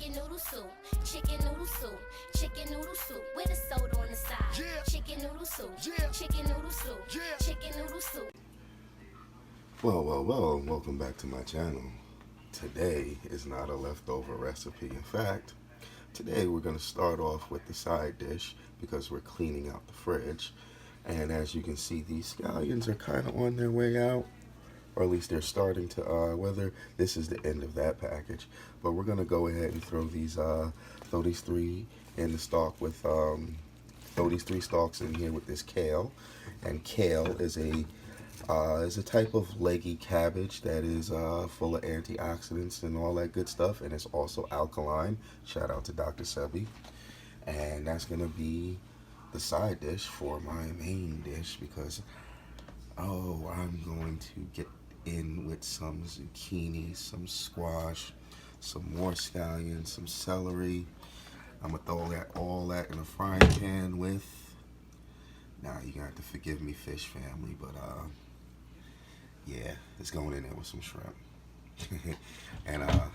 chicken noodle soup, chicken noodle soup, chicken noodle soup with a soda on the side. Yeah. Chicken noodle soup, yeah. Chicken noodle soup, yeah. Chicken noodle soup. Well, welcome back to my channel. Today is not a leftover recipe. In fact, today we're going to start off with the side dish because we're cleaning out the fridge. And as you can see, these scallions are kind of on their way out, or at least they're starting to, whether this is the end of that package. But we're going to go ahead and throw these three in the stalk with, throw these 3 stalks in here with this kale. And kale is a type of leggy cabbage that is full of antioxidants and all that good stuff, and it's also alkaline. Shout out to Dr. Sebi. And that's gonna be the side dish for my main dish because I'm going to get in with some zucchini, some squash, some more scallions, some celery. I'm gonna throw all that in a frying pan with. Now you're gonna have to forgive me, fish family, but yeah, it's going in there with some shrimp. And I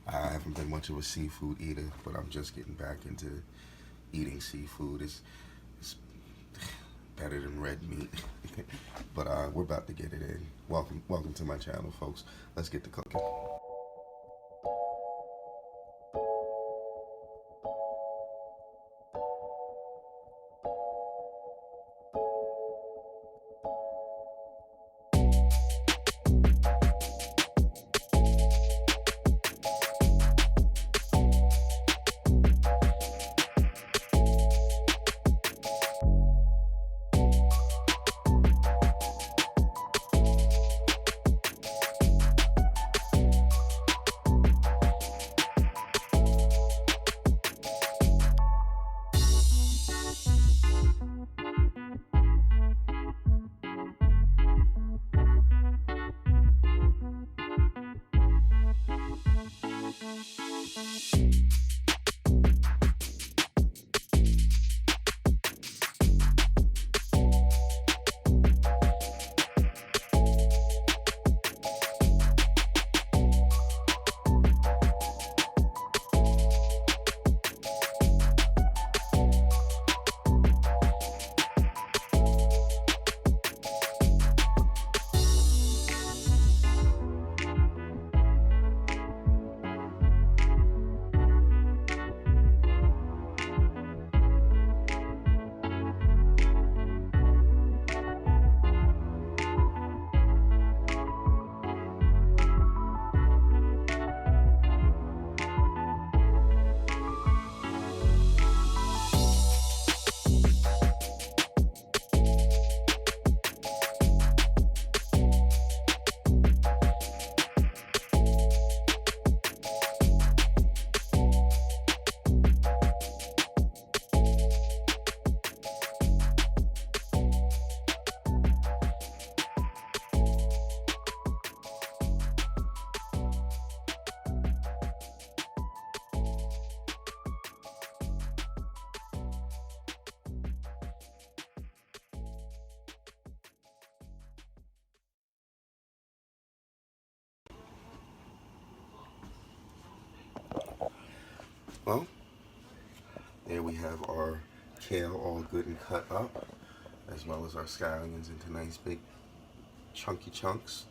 haven't been much of a seafood eater, but I'm just getting back into eating seafood. It's better than red meat. But we're about to get it in. Welcome to my channel, folks. Let's get to cooking. Well, there we have our kale all good and cut up, as well as our scallions into nice big chunky chunks.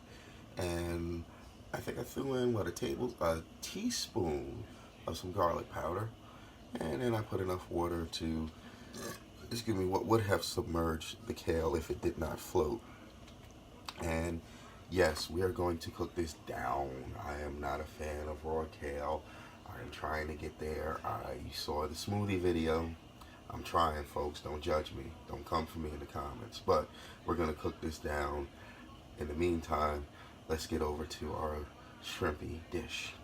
And I think I threw in, a teaspoon of some garlic powder. And then I put enough water to, excuse me, what would have submerged the kale if it did not float. And yes, we are going to cook this down. I am not a fan of raw kale. I'm trying to get there. You saw the smoothie video. I'm trying, folks. Don't judge me. Don't come for me in the comments. But we're going to cook this down. In the meantime, let's get over to our shrimpy dish.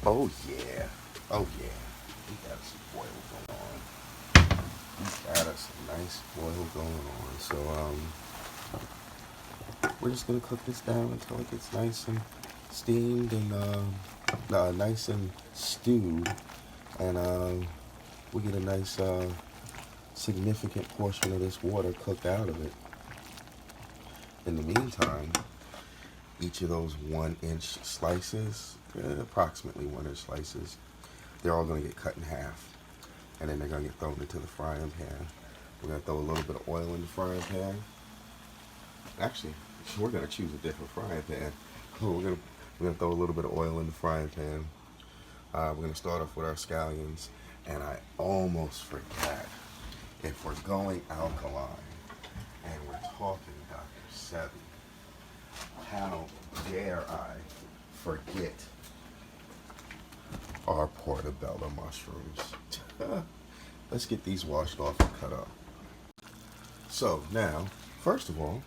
Oh yeah. Oh yeah. We got some boil going on. We got us a nice boil going on. So we're just gonna cook this down until it gets nice and steamed and nice and stewed, and we get a nice significant portion of this water cooked out of it. In the meantime, each of those 1-inch slices, approximately 1-inch slices, they're all going to get cut in half. And then they're going to get thrown into the frying pan. We're going to throw a little bit of oil in the frying pan. Actually, we're going to choose a different frying pan. We're going to throw a little bit of oil in the frying pan. We're going to start off with our scallions. And I almost forgot, if we're going alkaline and we're talking Dr. Sebi, how dare I forget our portobello mushrooms. Let's get these washed off and cut up. So now, first of all,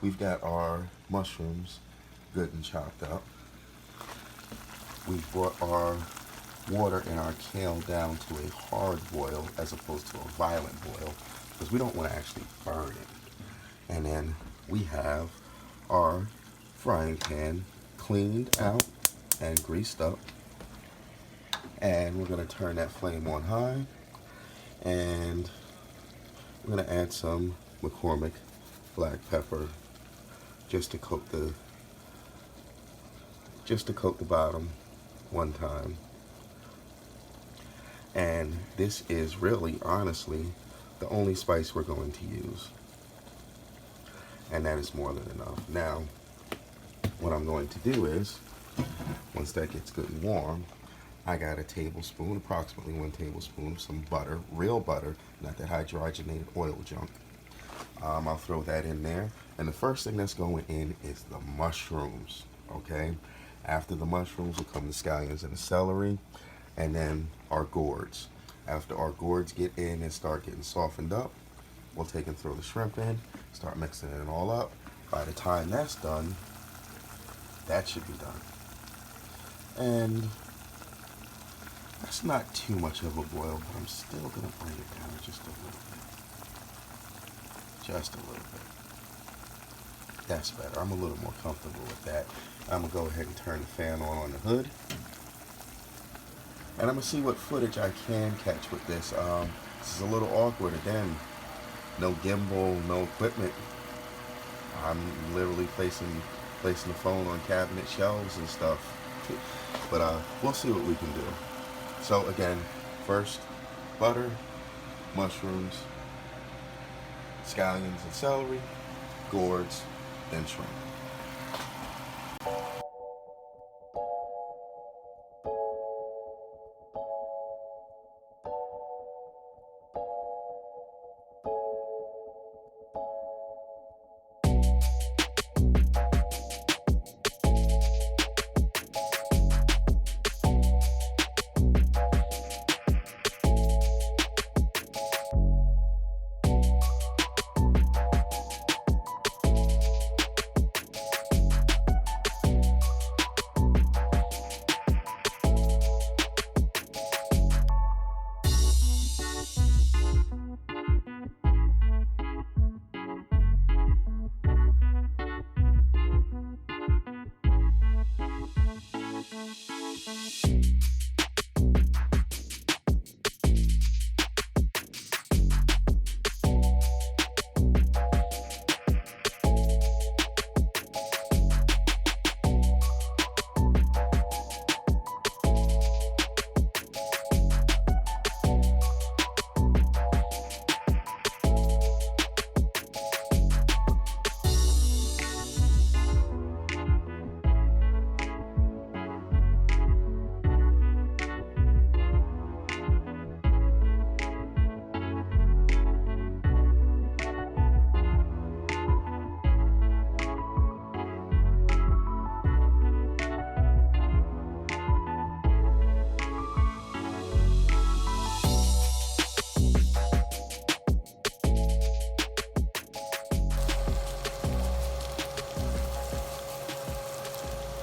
we've got our mushrooms good and chopped up. We've brought our water and our kale down to a hard boil as opposed to a violent boil, because we don't want to actually burn it. And then we have our frying pan cleaned out and greased up, and we're going to turn that flame on high, and we're going to add some McCormick black pepper just to coat the bottom one time. And this is really, honestly, the only spice we're going to use. And that is more than enough. Now, what I'm going to do is, once that gets good and warm, I got a tablespoon, approximately 1 tablespoon of some butter, real butter, not that hydrogenated oil junk. I'll throw that in there. And the first thing that's going in is the mushrooms, okay? After the mushrooms will come the scallions and the celery, and then our gourds. After our gourds get in and start getting softened up, we'll take and throw the shrimp in, start mixing it all up. By the time that's done, that should be done. And that's not too much of a boil, but I'm still gonna bring it down just a little bit. Just a little bit. That's better. I'm a little more comfortable with that. I'm gonna go ahead and turn the fan on the hood. And I'm going to see what footage I can catch with this. This is a little awkward. Again, no gimbal, no equipment. I'm literally placing the phone on cabinet shelves and stuff. But we'll see what we can do. So again, first, butter, mushrooms, scallions and celery, gourds, then shrimp.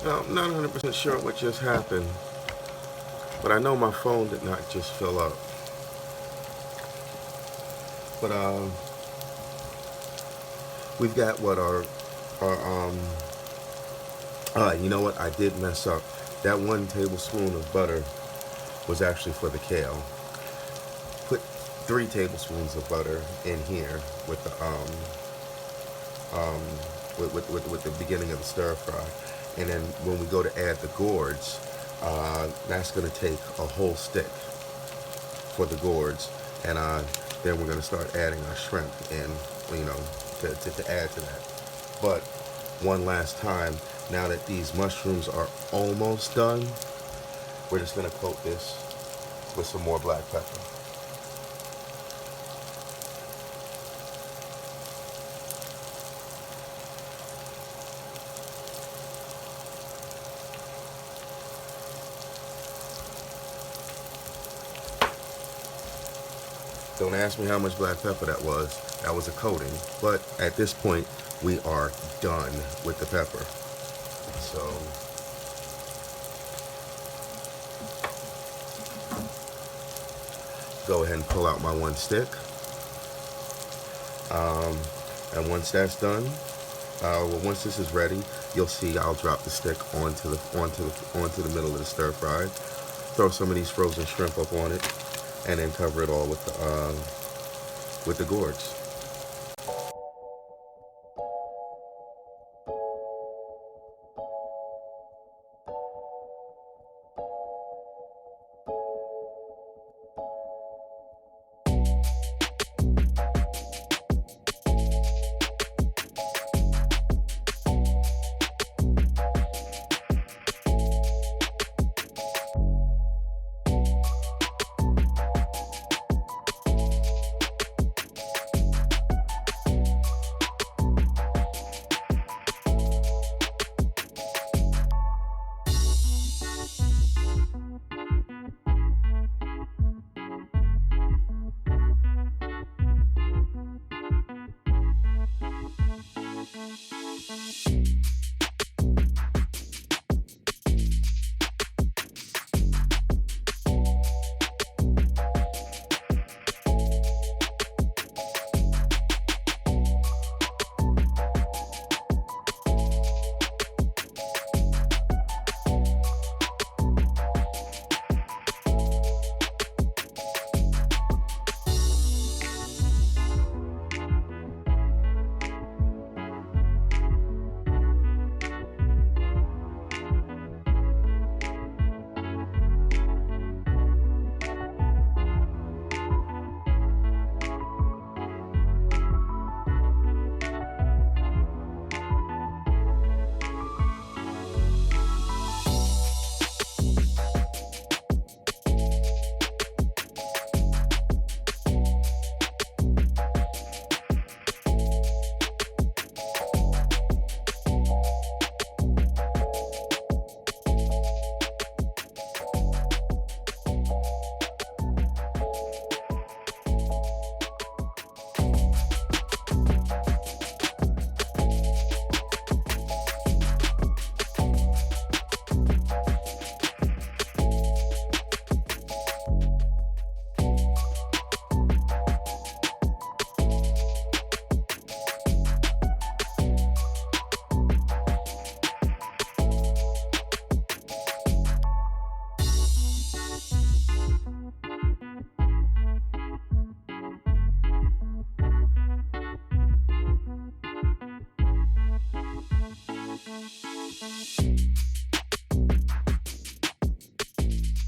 Now, I'm not 100% sure what just happened. But I know my phone did not just fill up. But we've got what our you know what? I did mess up. That 1 tablespoon of butter was actually for the kale. Put 3 tablespoons of butter in here with the with the beginning of the stir fry, and then when we go to add the gourds, that's going to take a whole stick for the gourds, and then we're going to start adding our shrimp in, you know, to add to that. But one last time, now that these mushrooms are almost done, we're just going to coat this with some more black pepper. Don't ask me how much black pepper that was. That was a coating. But at this point, we are done with the pepper. So go ahead and pull out my 1 stick. And once that's done, once this is ready, you'll see I'll drop the stick onto the middle of the stir fry. Throw some of these frozen shrimp up on it, and then cover it all with the gourds.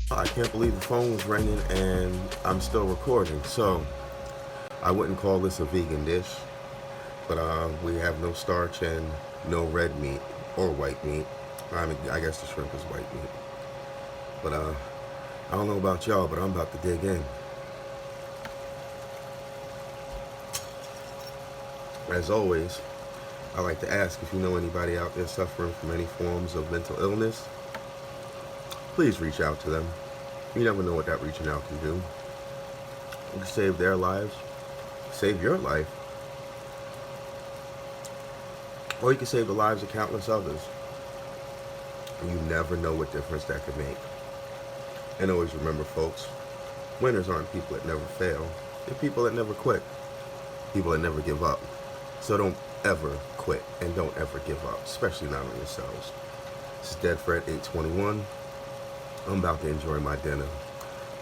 I can't believe the phone was ringing and I'm still recording. So I wouldn't call this a vegan dish, but we have no starch and no red meat or white meat. I mean, I guess the shrimp is white meat. But I don't know about y'all, but I'm about to dig in. As always, I like to ask if you know anybody out there suffering from any forms of mental illness, please reach out to them. You never know what that reaching out can do. You can save their lives, save your life, or you can save the lives of countless others. And you never know what difference that could make. And always remember, folks, winners aren't people that never fail. They're people that never quit. People that never give up. So don't ever quit and don't ever give up, especially not on yourselves. This is Dead Fred 821. I'm about to enjoy my dinner.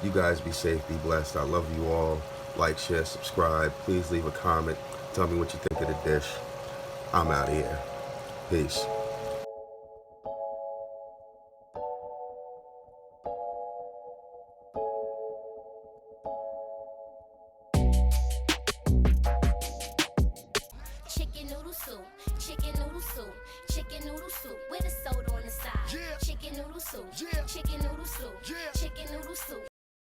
You guys be safe, be blessed. I love you all. Like, share, subscribe. Please leave a comment. Tell me what you think of the dish. I'm out of here. Peace. Chicken noodle soup, chicken noodle soup, chicken noodle soup with a soda on the side. Chicken noodle soup, chicken noodle soup,